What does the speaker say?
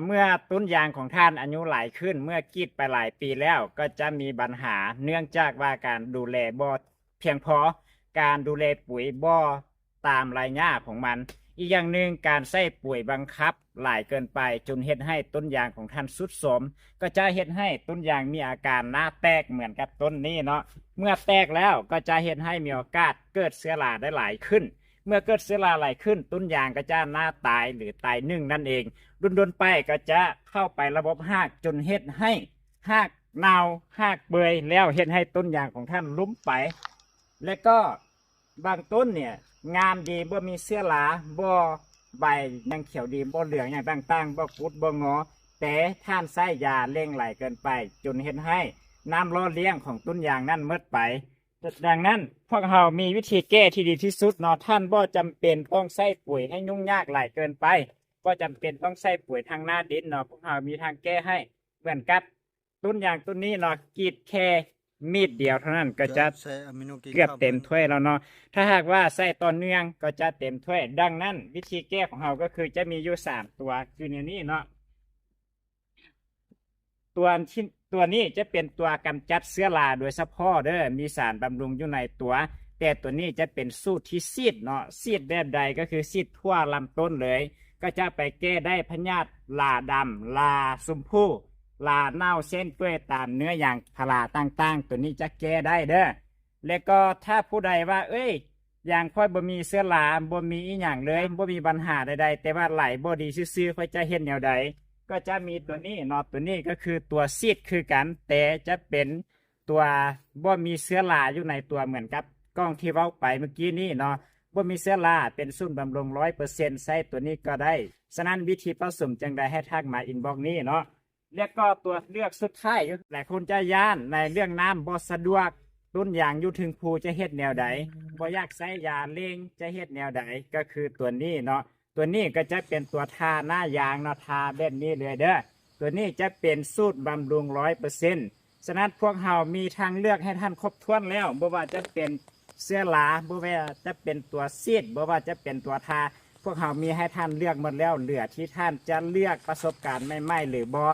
เมื่อต้นยางของท่านอายุหลายขึ้นเมื่อกรีดไปหลายปีแล้วก็จะมีปัญหาเนื่องจากว่าการดูแลบ่เพียงพอการดูแลปุ๋ยบ่ตามรายหญ้าของมันอีกอย่างหนึ่งการใส่ปุ๋ยบังคับหลายเกินไปจนเฮ็ดให้ต้นยางของท่านทรุดโทรมก็จะเฮ็ดให้ต้นยางมีอาการหน้าแตกเหมือนกับต้นนี้เนาะเมื่อแตกแล้วก็จะเฮ็ดให้มีโอกาสเกิดเชื้อราได้หลายขึ้นเมื่อเกิดเชื้อราหลายขึ้นต้นยางก็จะหน้าตายหรือตายนึ่งนั่นเองรุนๆไปก็จะเข้าไประบบรากจนเฮ็ดให้รากเน่ารากเปื่อยแล้วเฮ็ดให้ต้นยางของท่านล้มไปและก็บางต้นเนี่ยงามดีบ่มีเชื้อราบ่ใบยังเขียวดีบ่เหลืองอย่างต่างๆบ่กุดบ่งอแต่ท่านใช้ยาเร่งไหลเกินไปจนเฮ็ดให้น้ำหล่อเลี้ยงของต้นยางนั้นหมดไปดังนั้นพวกเรามีวิธีแก้ที่ดีที่สุดเนาะท่านบ่จำเป็นต้องใช้ปุ๋ยให้ยุ่งยากหลายเกินไปก็จำเป็นต้องใส่ปุ๋ยทางหน้าดินเนาะพวกเรามีทางแก้ให้เหมือนกับต้นยางต้นนี้เนาะกรีดแค่มีดเดียวเท่านั้นก็จะเกือบเต็มถ้วยแล้วเนาะถ้าหากว่าใส่ต่อเนื่องก็จะเต็มถ้วยดังนั้นวิธีแก้ของเราก็คือจะมีอยู่3ตัวคือในนี้เนาะตัวนี้จะเป็นตัวกำจัดเชื้อราโดยเฉพาะเด้อมีสารบำรุงอยู่ในตัวแต่ตัวนี้จะเป็นสูตรที่ซีดเนาะซีดแบบใดก็คือซีดทั่วลำต้นเลยก็จะไปแก้ได้พยาธิลาดำลาชมพูลาเน่าเส้นเปื่อยตามเนื้ออย่างพาราต่างๆตัวนี้จะแก้ได้เด้อแล้วก็ถ้าผู้ใดว่าเอ้ยอย่างค่อยบ่มีเสื้อลาบ่มีอีหยังเลยบ่มีปัญหาใดๆแต่ว่าไหลบ่ดีซื่อๆค่อยจะเฮ็ดแนวใดก็จะมีตัวนี้เนาะตัวนี้ก็คือตัวซีดคือกันแต่จะเป็นตัวบ่มีเสื้อลาอยู่ในตัวเหมือนกับกล้องที่เว้าไปเมื่อกี้นี้เนาะ บ่มีเสื้อลาเป็นสูตรบำรุง100%ใส่ตัวนี้ก็ได้ฉะนั้นวิธีผสมจังใดให้ทักมาอินบ็อกซ์นี้เนาะแล้วก็ตัวเลือกสุดท้ายหลายคนจะย่านในเรื่องน้ำบ่สะดวกต้นยางอยู่ถึงภูจะเฮ็ดแนวใดบ่อยากใช้ยาเร่งจะเฮ็ดแนวใดก็คือตัวนี้เนาะตัวนี้ก็จะเป็นตัวทาหน้ายางเนาะทาแบบนี้เลยเด้อตัวนี้จะเป็นสูตรบำรุง100%ฉะนั้นพวกเรามีทางเลือกให้ท่านครบถ้วนแล้วบ่ว่าจะเป็นเสื้อลาบ่ว่าจะเป็นตัวซีดบ่ว่าจะเป็นตัวทาพวกเขามีให้ท่านเลือกหมดแล้วเหลือที่ท่านจะเลือกประสบการณ์ใหม่ๆหรือบ่